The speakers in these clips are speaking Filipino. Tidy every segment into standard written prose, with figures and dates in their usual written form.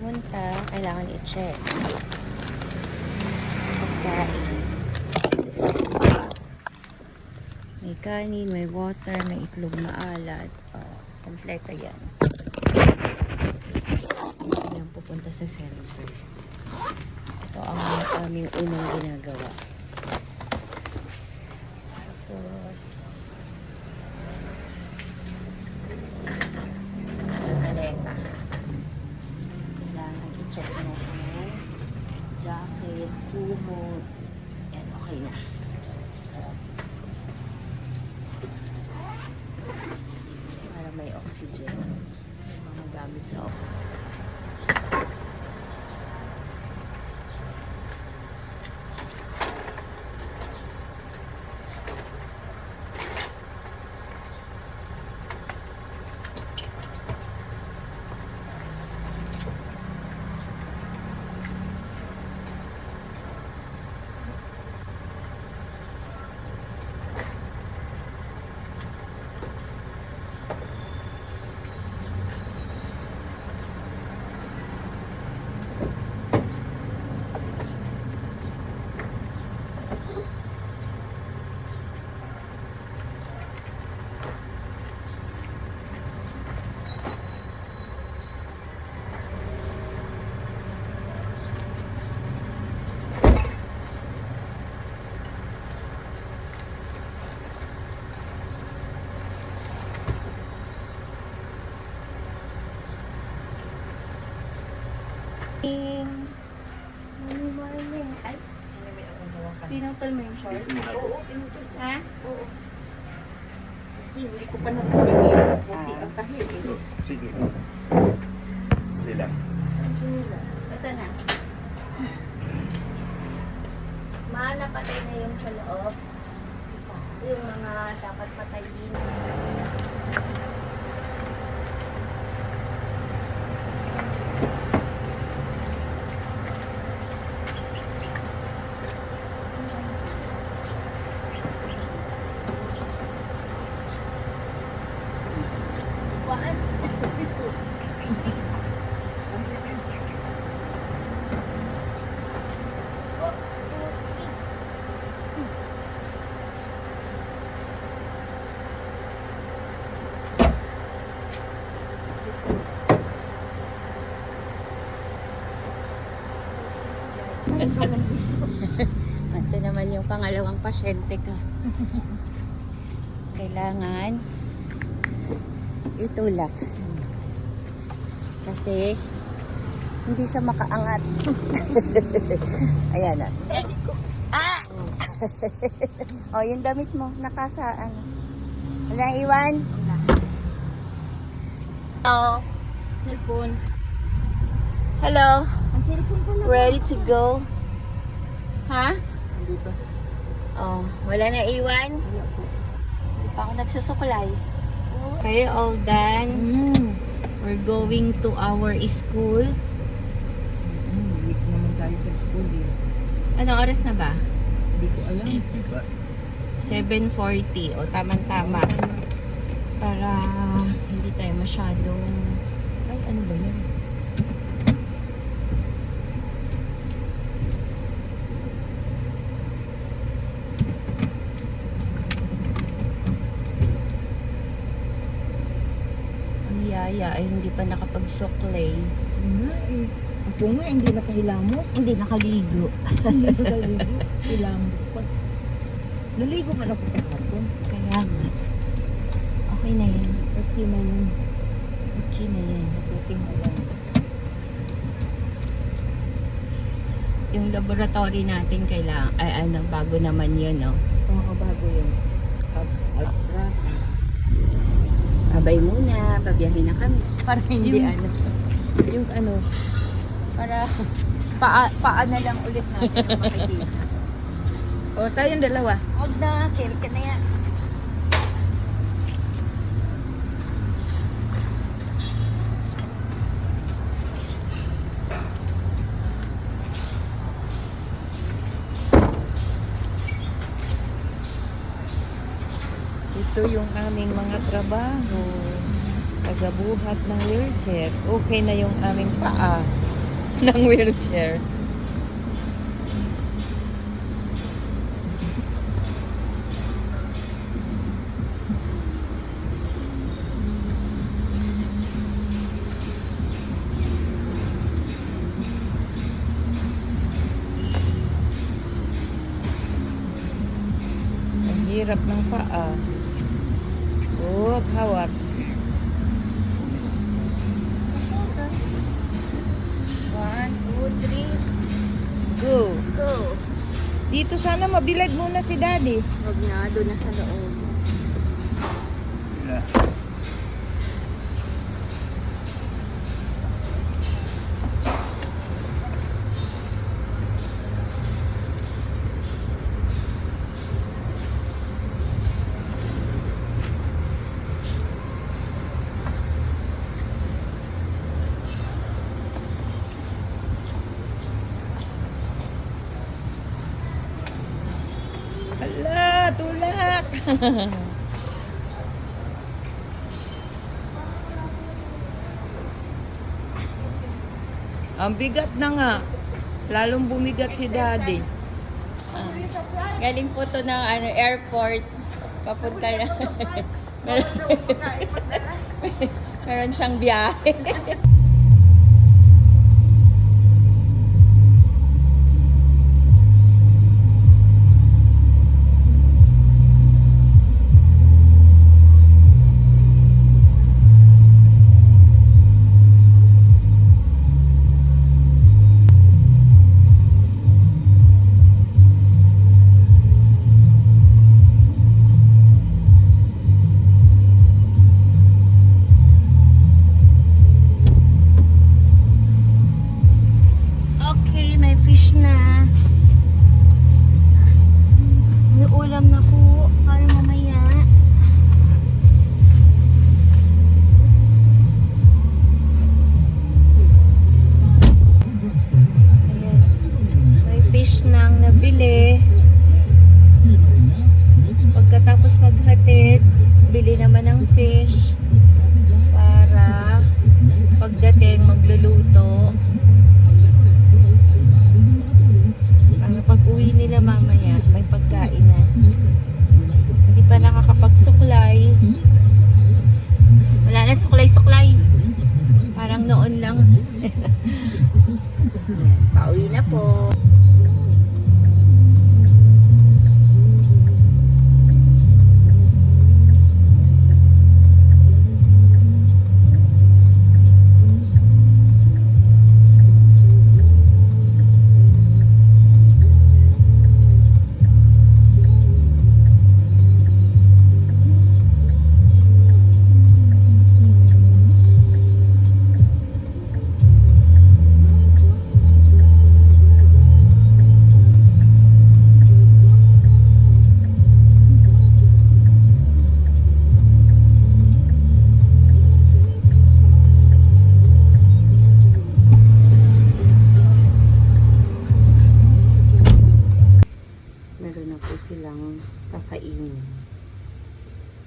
pumunta, kailangan i-check. Pagkain. May kanin, may water, may itlog na alat. Oh, kompleto yan. Yan, pupunta sa center. Ito ang aming unang ginagawa. Tapos, maleta. Kailangan i-check mo kung jacket, kumot. Yan, okay na. Para may oxygen. May mga gamit sa oxygen. Ay, pinutol mo yung short? Oo, pinutol ko. Ha? Oo. Kasi hindi ko pa nakahili. Puti ang kahil. Sige. Sila. Ang chinilas. Ito na. Napatay na yung sa loob. Yung mga dapat patayin. Ito naman yung pangalawang pasyente ko. Kailangan itulak. Kasi hindi siya makaangat. Ayan na. Ah! Oh, yung damit mo. Nakasaan. Wala iwan? Hello. Cellphone. Hello. Ang cellphone pala. Ready to go? Ha? Andito. Oh, wala na iwan? Wala po. Hindi pa ako nagsusuklay. Okay, all done. We're going to our school. Late naman tayo sa school eh. Anong oras na ba? Hindi ko alam. 7:40. O, tama-tama. Para hindi tayo masyadong... Ay, ano ba yan? Ang yaya ay hindi pa nakapagsuklay. Ako nga, hindi nakahilamos. Hindi nakaligo. Hindi nakaligo. Hilamos pa. Naligo ka na po kahapon. Kaya nga. Okay na yan. Okay na yun. Okay na yan. Naputing na lang. Yung laboratory natin kailangan, ay ano, bago naman yun, no? Oo, bago yun. Abstract. Abay muna, babiyahin na kami. Para hindi Yung- ano. Yung ano, Para paa na lang ulit natin na makikita. o tayong dalawa. Huwag na, carry ka na yan. Ito yung aming mga trabaho. Tagabuhat ng wheelchair. Okay na yung aming paa. ng wheelchair. Ang hirap ng paa. Hawak. One, two, three, Go. go. Dito sana mabilad muna si Daddy. Huwag na, doon na sa loob. Sila. Hala, tulak. Ang bigat na nga. Lalong bumigat si Daddy. Galing po to ng airport. Papunta na. Meron siyang biyahe. Okay, may fish na. May ulam na po para mamaya. Ayan. May fish nang nabili. Pagkatapos maghatid, bili naman ng fish para pagdating magluluto. Para pag uwi nila mamaya, may pagkain na. Hindi pa nakakapagsuklay. Wala na suklay-suklay. Parang noon lang. Pauwi na po. Meron na po silang kakainin.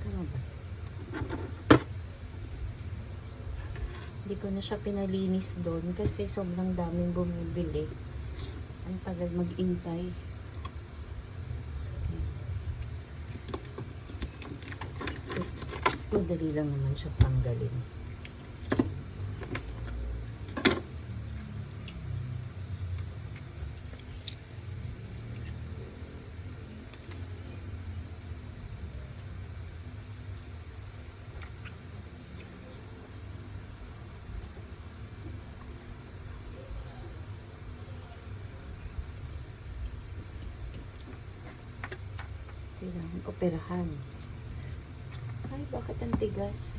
Tama ba? Hindi ko na siya pinalinis doon kasi sobrang daming bumibili. Ang tagal mag-intay. Madali lang naman siya tanggalin. Kailangan operahan. Ay, bakit ang tigas?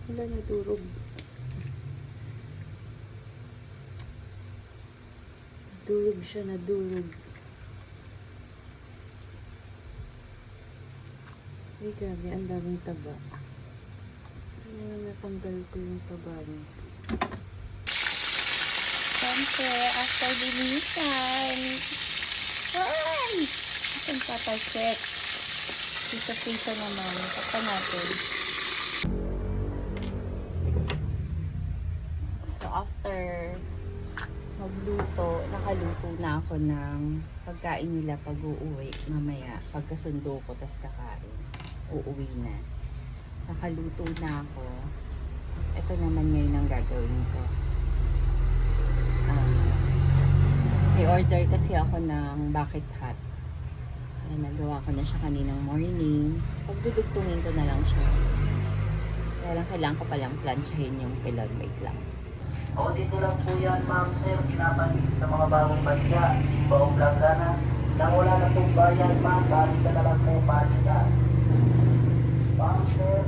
Wala, nadurog. Nadurog siya, nadurog. Ay, grabe, ang daming taba. Natanggal ko yung taba niya. Siyempre, after linisan. Ay! Ating papacheck. Piso-piso naman. Takpan natin. So, after magluto, nakaluto na ako ng pagkain nila pag uuwi. Mamaya, pagkasundo ko, tas kakain. Uuwi na. Nakaluto na ako. Ito naman ngayon ang gagawin ko. May order kasi ako ng bucket hat. Nagawa ko na siya kaninang morning. Pagdudugtungin ko na lang siya. Kaya lang kailangan ko palang planchahin yung pilon. Wait lang. O dito lang po yan, ma'am, sir. Pinapalit sa mga bagong badya. Baong blangga na. Nang wala na pong bayan, ma'am. Balik ka na lang po, balik ka. Ma'am, sir.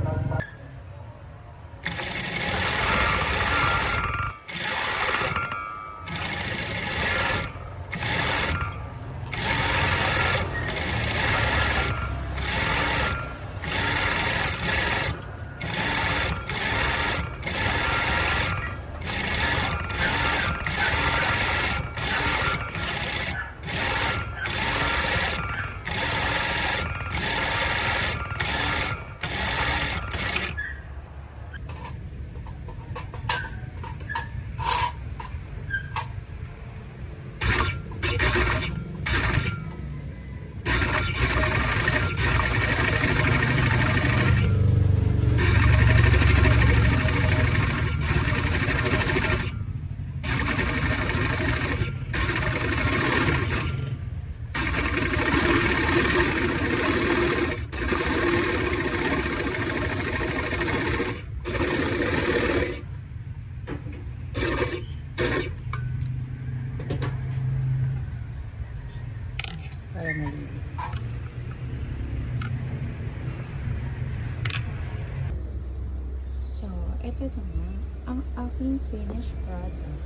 Para malinis. So, ito naman ang aking finished product.